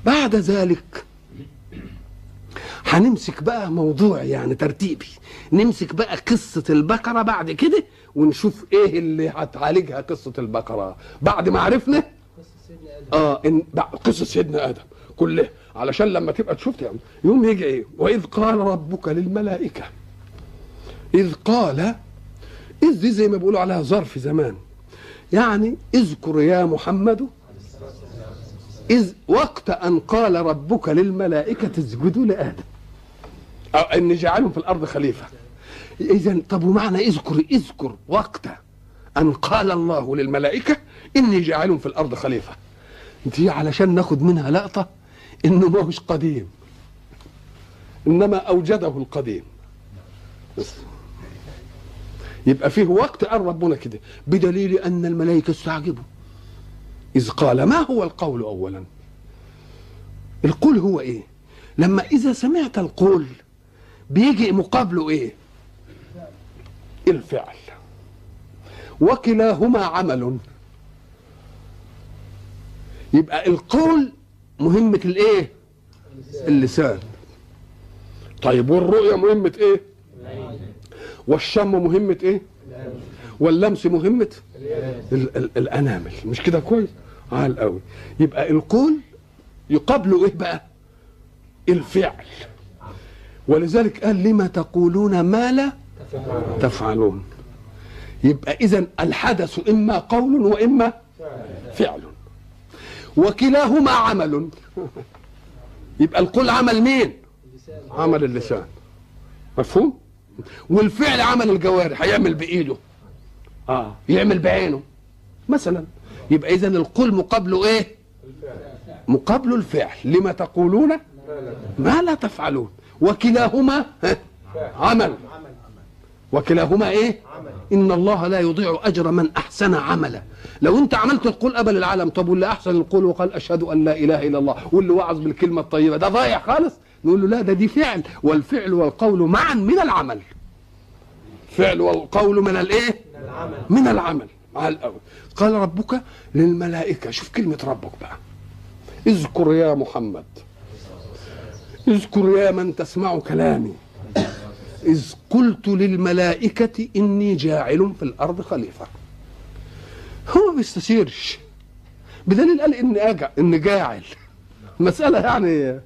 بعد ذلك هنمسك بقى موضوع يعني ترتيبي، نمسك بقى قصة البقرة بعد كده ونشوف ايه اللي هتعالجها قصة البقرة بعد ما عرفنا قصة سيدنا آدم كلها، علشان لما تبقى تشوف يعني يوم يجي ايه وإذ قال ربك للملائكة، إذ قال، إذ دي زي ما بيقولوا عليها ظرف زمان، يعني اذكر يا محمد إذ وقت أن قال ربك للملائكة اسجدوا لآدم أو إني جاعلهم في الأرض خليفة. إذن طب ومعنى اذكر وقت أن قال الله للملائكة إني جاعلهم في الأرض خليفة، دي علشان ناخد منها لقطة إنه ما هوش قديم إنما أوجده القديم بس. يبقى فيه وقت قال ربنا كده بدليل أن الملائكة استعجبوا إذ قال. ما هو القول أولا؟ القول هو إيه؟ لما إذا سمعت القول بيجي مقابله إيه؟ الفعل، وكلاهما عمل. يبقى القول مهمة الإيه؟ اللسان. طيب والرؤية مهمة إيه؟ والشم مهمة إيه؟ واللمس مهمة الأنامل. مش كده كويس؟ عال قوي. يبقى القول يقابله إيه بقى؟ الفعل. ولذلك قال لما تقولون ما لا تفعلون. يبقى إذن الحدث إما قول وإما فعل، وكلاهما عمل. يبقى القول عمل مين؟ عمل اللسان، مفهوم؟ والفعل عمل الجوارح، هيعمل بإيده يعمل بعينه مثلا. يبقى إذن القول مقابله إيه؟ مقابله الفعل. لما تقولون ما لا تفعلون. وكلاهما عمل. وكلاهما ايه؟ ان الله لا يضيع اجر من احسن عملا. لو انت عملت القول قبل العالم، طب واللي احسن القول وقال اشهد ان لا اله الا الله واللي وعظ بالكلمه الطيبه ده ضايع خالص؟ نقول له لا، ده دي فعل، والفعل والقول معا من العمل. فعل والقول من الايه؟ من العمل مع الاول. قال ربك للملائكه، شوف كلمه ربك بقى، اذكر يا محمد، اذكر يا من تسمع كلامي، إذ قلت للملائكة إني جاعل في الأرض خليفة. هو ما بيستشيرش، بدليل قال إن جاعل، مسألة يعني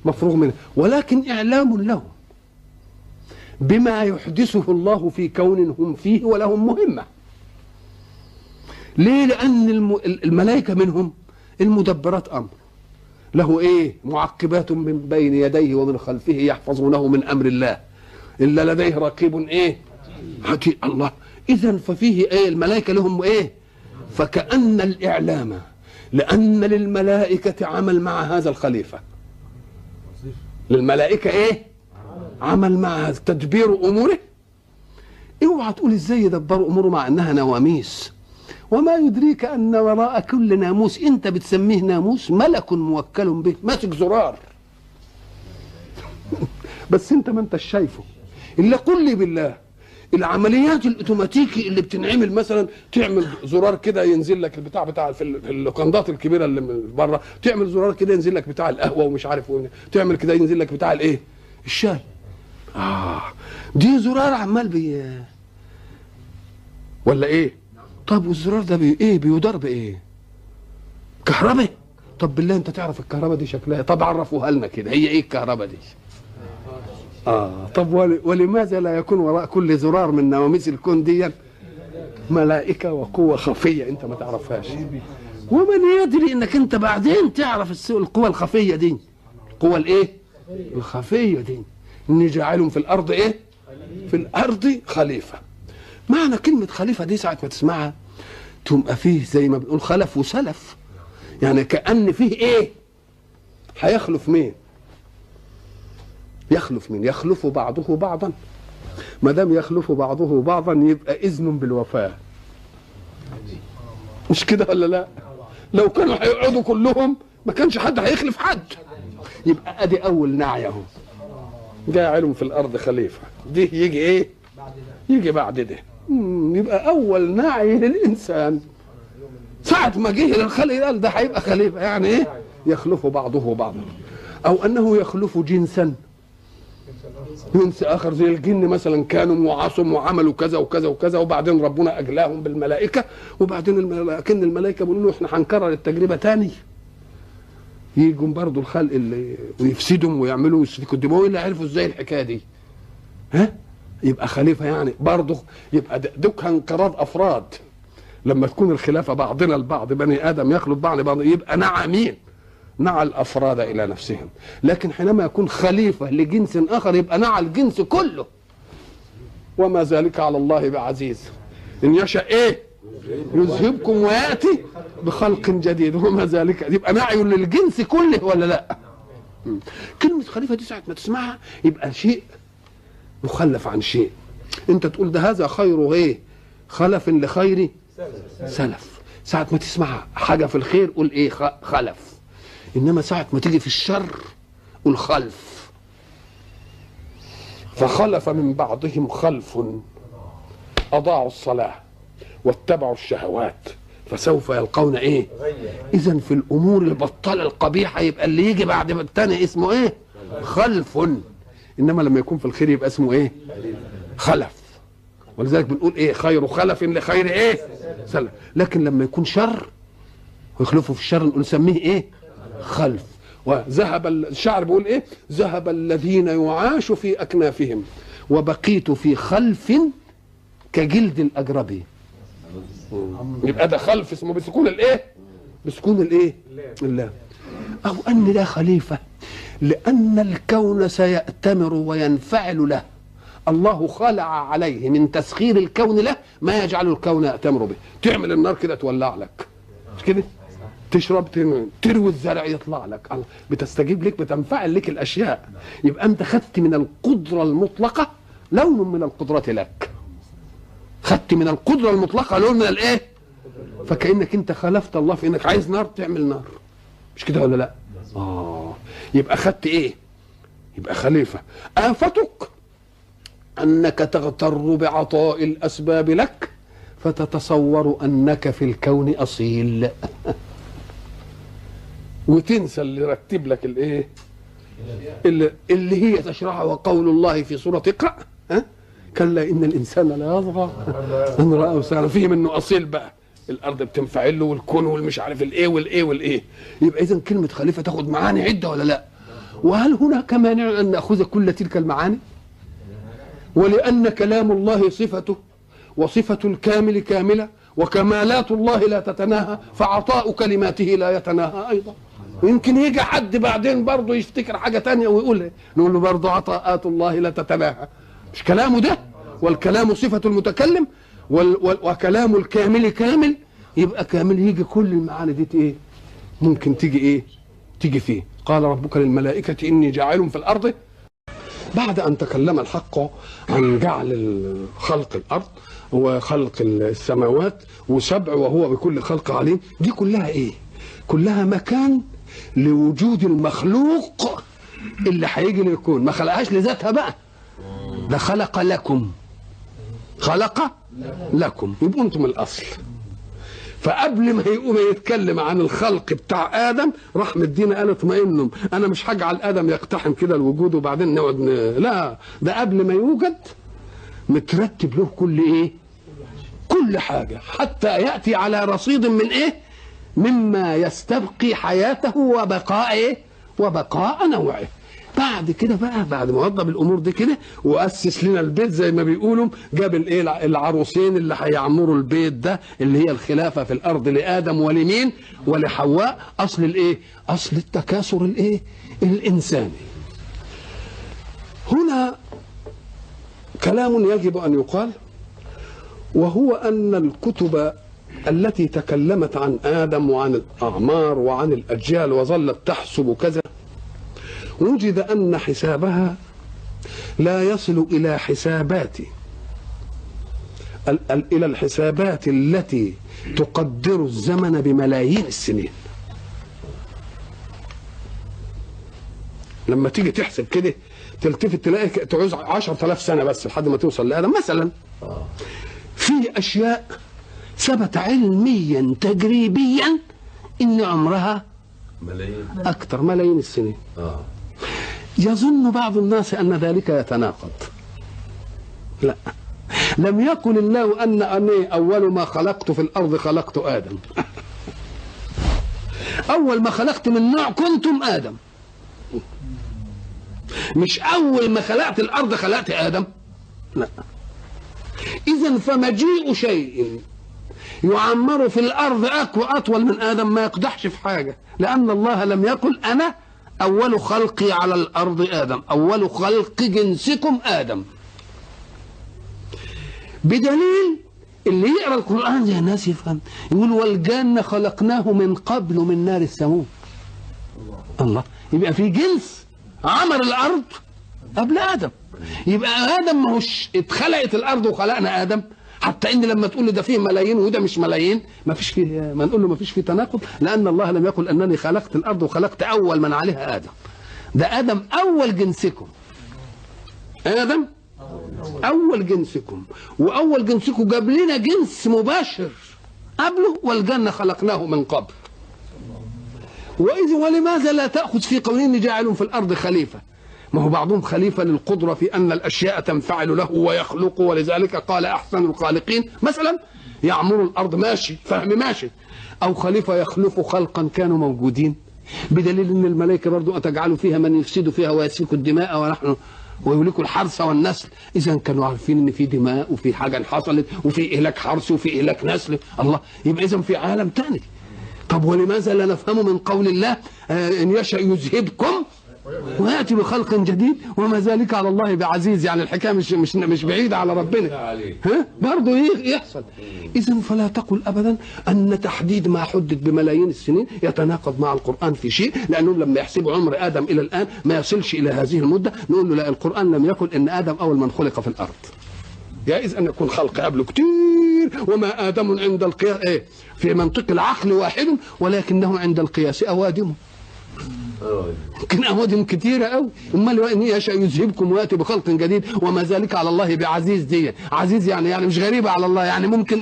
مفروغ منها، ولكن إعلام لهم بما يحدثه الله في كون هم فيه ولهم مهمة. ليه؟ لأن الملائكة منهم المدبرات أمر، له ايه؟ معقبات من بين يديه ومن خلفه يحفظونه من امر الله، الا لديه رقيب ايه؟ عتيد. الله. اذا ففيه ايه؟ الملائكه لهم ايه؟ فكأن الاعلام لان للملائكه عمل مع هذا الخليفه. للملائكه ايه؟ عمل مع هذا تدبير اموره. اوعى تقول ازاي يدبروا اموره مع انها نواميس. وما يدريك أن وراء كل ناموس أنت بتسميه ناموس ملك موكل به ماسك زرار بس أنت ما أنتش شايفه. إلا قل لي بالله، العمليات الأوتوماتيكي اللي بتنعمل مثلا تعمل زرار كده ينزل لك البتاع بتاع في اللوكندات الكبيرة اللي من بره، تعمل زرار كده ينزل لك بتاع القهوة ومش عارف تعمل كده ينزل لك بتاع الإيه؟ الشاي. دي زرار عمال ولا إيه؟ طب والزرار ده ايه؟ بيدار بايه؟ كهرباء. طب بالله انت تعرف الكهرباء دي شكلها؟ طب عرفوها لنا كده، هي ايه الكهرباء دي؟ طب ولماذا لا يكون وراء كل زرار من نواميس الكون دي ملائكه وقوه خفيه انت ما تعرفهاش؟ ومن يدري انك انت بعدين تعرف القوه الخفيه دي، القوه الايه؟ الخفيه دي، اني جاعلهم في الارض ايه؟ في الارض خليفه. معنى كلمة خليفة دي ساعة ما تسمعها تبقى فيه زي ما بنقول خلف وسلف، يعني كأن فيه ايه؟ هيخلف مين؟ يخلف مين؟ يخلف بعضه بعضا. ما دام يخلف بعضه بعضا يبقى إذن بالوفاة. مش كده ولا لا؟ لو كانوا هيقعدوا كلهم ما كانش حد هيخلف حد. يبقى ادي أول نعي اهو، جاعلهم في الأرض خليفة. دي يجي ايه؟ يجي بعد ده. يبقى اول نعي للانسان ساعه ما جه للخلق قال ده هيبقى خليفه، يعني ايه؟ يخلف بعضه بعضا، او انه يخلف جنسا جنس اخر، زي الجن مثلا كانوا وعصوا وعملوا كذا وكذا وكذا، وبعدين ربنا اجلاهم بالملائكه، وبعدين لكن الملائكه بيقولوا له احنا هنكرر التجربه تاني، يجوا برضه الخلق اللي ويفسدهم ويعملوا ويسفكوا الدماء، اللي عرفوا ازاي الحكايه دي؟ ها؟ يبقى خليفه يعني برضه، يبقى دوك انقراض افراد. لما تكون الخلافه بعضنا البعض، بني ادم يخلط بعض يبقى نعى مين؟ نعى الافراد الى نفسهم. لكن حينما يكون خليفه لجنس اخر يبقى نعى الجنس كله. وما ذلك على الله بعزيز، ان يشاء ايه؟ يذهبكم وياتي بخلق جديد، وما ذلك، يبقى نعي للجنس كله ولا لا؟ كلمه خليفه دي ساعه ما تسمعها يبقى شيء مخلف عن شيء. انت تقول ده هذا خير ايه؟ خلف لخير سلف. ساعه ما تسمع حاجه في الخير قول ايه؟ خلف. انما ساعه ما تيجي في الشر قول خلف. فخلف من بعضهم خلف اضاعوا الصلاه واتبعوا الشهوات فسوف يلقون ايه؟ اذا في الامور البطاله القبيحه يبقى اللي يجي بعد الثاني اسمه ايه؟ خلف. انما لما يكون في الخير يبقى اسمه ايه؟ خلف. ولذلك بنقول ايه؟ خير خلف لخير ايه؟ سلف. لكن لما يكون شر ويخلفوا في الشر نقول نسميه ايه؟ خلف. وذهب الشعر بيقول ايه؟ ذهب الذين يعاش في اكنافهم وبقيت في خلف كجلد الاجربي. يبقى ده خلف اسمه بسكون الايه؟ بسكون الايه؟ اللام. او ان ده خليفه لان الكون سيأتمر وينفعل له. الله خلع عليه من تسخير الكون له ما يجعل الكون يأتمر به. تعمل النار كده تولع لك، مش كده؟ تشرب تروي الزرع يطلع لك، بتستجيب لك، بتنفعل لك الاشياء. يبقى انت خدت من القدره المطلقه لون من القدره لك، خدت من القدره المطلقه لون من الايه؟ فكانك انت خالفت الله في انك عايز نار تعمل نار، مش كده ولا لا؟ يبقى خدت ايه؟ يبقى خليفه. آفتك انك تغتر بعطاء الاسباب لك فتتصور انك في الكون اصيل وتنسى اللي رتب لك الايه؟ اللي هي تشرحها وقول الله في سوره اقرأ، ها؟ كلا ان الانسان لا يطغى ان رآه استغنى. فيه منه اصيل بقى، الارض بتنفعل له والكون والمش عارف الايه والايه والايه. يبقى اذا كلمه خليفه تاخد معاني عده ولا لا؟ وهل هناك مانع ان ناخذ كل تلك المعاني؟ ولان كلام الله صفته وصفه الكامل كامله وكمالات الله لا تتناهى، فعطاء كلماته لا يتناهى ايضا. ويمكن يجي حد بعدين برضه يفتكر حاجه تانية ويقول نقول له برضه عطاءات الله لا تتناهى. مش كلامه ده؟ والكلام صفه المتكلم وكلام الكامل كامل، يبقى كامل يجي كل المعاني دي ايه؟ ممكن تيجي ايه؟ تيجي فيه. قال ربك للملائكه اني جاعل في الارض. بعد ان تكلم الحق عن جعل خلق الارض وخلق السماوات وسبع وهو بكل خلق عليم، دي كلها ايه؟ كلها مكان لوجود المخلوق اللي هيجي للكون. ما خلقهاش لذاتها بقى، ده خلق لكم، خلق لكم، يبقوا انتم الاصل. فقبل ما يقوم يتكلم عن الخلق بتاع ادم راح مدينا قال اطمئنوا، انا مش هجعل ادم يقتحم كده الوجود وبعدين نقعد لا، ده قبل ما يوجد مترتب له كل ايه؟ كل حاجه، حتى ياتي على رصيد من ايه؟ مما يستبقي حياته وبقاء ايه؟ وبقاء نوعه. بعد كده بقى، بعد ما وضب الامور دي كده واسس لنا البيت زي ما بيقولوا، جاب الايه؟ العروسين اللي هيعمروا البيت ده، اللي هي الخلافه في الارض لادم ولمين؟ ولحواء. اصل الايه؟ اصل التكاثر الايه؟ الانساني. هنا كلام يجب ان يقال، وهو ان الكتب التي تكلمت عن ادم وعن الاعمار وعن الاجيال وظلت تحسب كذا، وجد أن حسابها لا يصل إلى حسابات إلى الحسابات التي تقدر الزمن بملايين السنين. لما تيجي تحسب كده تلتفت تلاقي تعوز 10,000 سنة بس لحد ما توصل لآدم مثلا. في أشياء ثبت علميا تجريبيا إن عمرها ملايين، اكثر ملايين السنين. يظن بعض الناس ان ذلك يتناقض. لا، لم يقل الله أني أول ما خلقت في الأرض خلقت آدم. أول ما خلقت من نوع كنتم آدم، مش أول ما خلقت الأرض خلقت آدم. لا. إذن فمجيء شيء يعمر في الأرض أطول من آدم ما يقدحش في حاجة، لأن الله لم يقل أنا أول خلقي على الأرض آدم، أول خلق جنسكم آدم. بدليل اللي يقرأ القرآن زي الناس يفهم، يقول والجنة خلقناه من قبل من نار السموم. الله، يبقى في جنس عمر الأرض قبل آدم. يبقى آدم ما هوش اتخلقت الأرض وخلقنا آدم، حتى إن لما تقول له ده فيه ملايين وده مش ملايين، ما فيش فيه، ما نقول له ما فيش فيه تناقض، لأن الله لم يقل أنني خلقت الأرض وخلقت أول من عليها آدم. ده آدم أول جنسكم، آدم أول جنسكم، وأول جنسكم جاب لنا جنس مباشر قبله، والجنة خلقناه من قبل. وإذ ولماذا لا تأخذ في قولين جاعل في الأرض خليفة؟ ما هو بعضهم خليفة للقدرة في أن الأشياء تنفعل له ويخلق، ولذلك قال أحسن الخالقين مثلا يعمر الأرض، ماشي، فهم ماشي. أو خليفة يخلق خلقا كانوا موجودين، بدليل أن الملائكة برضو أتجعل فيها من يفسد فيها ويسفك الدماء ونحن ويهلكوا الحرث والنسل. إذا كانوا عارفين إن في دماء وفي حاجة حصلت وفي إهلاك حرث وفي إهلاك نسل. الله، يبقى إذا في عالم تاني. طب ولماذا لا نفهم من قول الله إن يشأ يذهبكم ويأتي بخلق جديد وما ذلك على الله بعزيز؟ يعني الحكاية مش بعيدة على ربنا، ها برضه يحصل. إذن فلا تقل أبدا أن تحديد ما حدد بملايين السنين يتناقض مع القرآن في شيء، لأنهم لما يحسبوا عمر آدم إلى الآن ما يصلش إلى هذه المدة، نقول له لا، القرآن لم يقل إن آدم أول من خلق في الأرض. جائز أن يكون خلق قبله كتير، وما آدم عند القياس في منطق العقل واحد، ولكنه عند القياس أوادم. يمكن أوادم كتيرة أوي. أمال إن يشاء يذهبكم ويأتي بخلق جديد وما ذلك على الله بعزيز. دي عزيز يعني مش غريبة على الله، يعني ممكن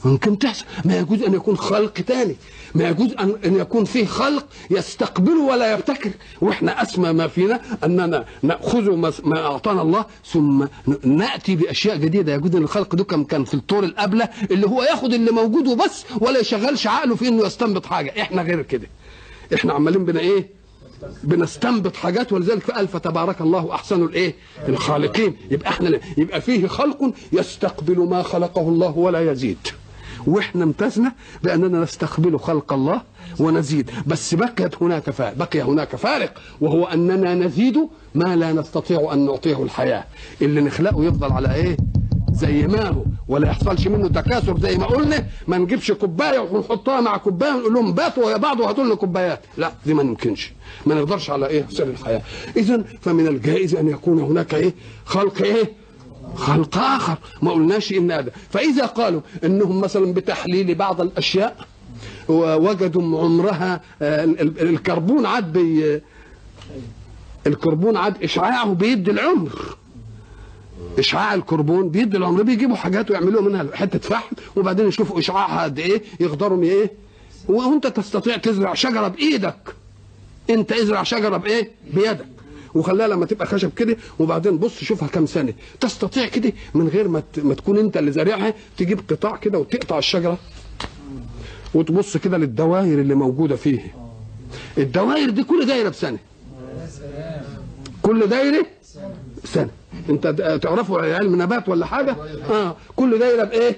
ممكن تحصل. ما يجوز أن يكون خلق تاني، ما يجوز أن يكون فيه خلق يستقبله ولا يبتكر. وإحنا أسمى ما فينا أننا نأخذ ما أعطانا الله ثم نأتي بأشياء جديدة. يجوز أن الخلق ده كان في الطور الأبلة اللي هو ياخد اللي موجود وبس ولا يشغلش عقله في إنه يستنبط حاجة. إحنا غير كده، إحنا عمالين بنستنبط حاجات، ولذلك قال فتبارك الله أحسن الخالقين. يبقى فيه خلق يستقبل ما خلقه الله ولا يزيد، واحنا امتزنا باننا نستقبل خلق الله ونزيد. بس بقي هناك فارق، وهو اننا نزيد ما لا نستطيع ان نعطيه الحياه. اللي نخلقه يفضل على زي ما هو، ولا يحصلش منه تكاثر زي ما قلنا. ما نجيبش كوبايه ونحطها مع كوبايه ونقول لهم باتوا ويا بعض وهاتوا لنا كوبايات، لا، دي ما يمكنش، ما نقدرش على سر الحياه. اذا فمن الجائز ان يكون هناك خلق آخر. ما قلناش إن هذا. فإذا قالوا إنهم مثلا بتحليل بعض الأشياء ووجدوا عمرها الكربون عاد إشعاعه بيدي العمر. إشعاع الكربون بيدي العمر. بيجيبوا حاجات ويعملوا منها حتة فحم وبعدين يشوفوا إشعاعها قد يقدروا وأنت تستطيع تزرع شجرة بإيدك. أنت ازرع شجرة بيدك وخليها لما تبقى خشب كده، وبعدين بص شوفها كم سنه. تستطيع كده من غير ما تكون انت اللي زارعها، تجيب قطاع كده وتقطع الشجره وتبص كده للدوائر اللي موجوده فيه. الدوائر دي كل دايره بسنه، كل دايره سنه. انت تعرفوا علم نبات ولا حاجه؟ كل دايره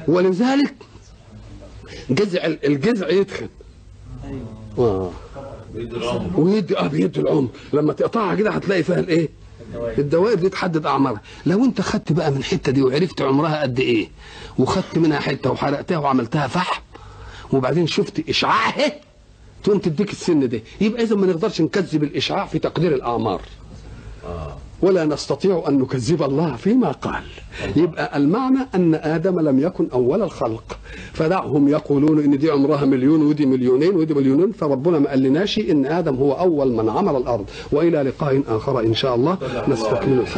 ولذلك الجذع يدخن بيدي العمر. لما تقطعها كده هتلاقي فيها الدوائر دي تحدد اعمارها. لو انت خدت بقى من الحته دي وعرفت عمرها قد وخدت منها حته وحرقتها وعملتها فحم وبعدين شفت اشعاعها تقوم تديك السن ده، يبقى اذا ما نقدرش نكذب الاشعاع في تقدير الاعمار، ولا نستطيع ان نكذب الله فيما قال. يبقى المعنى ان ادم لم يكن اول الخلق، فدعهم يقولون ان دي عمرها مليون ودي مليونين ودي مليونين، فربنا ما قالناش ان ادم هو اول من عمر الارض. والى لقاء اخر ان شاء الله نستكمل الحديث.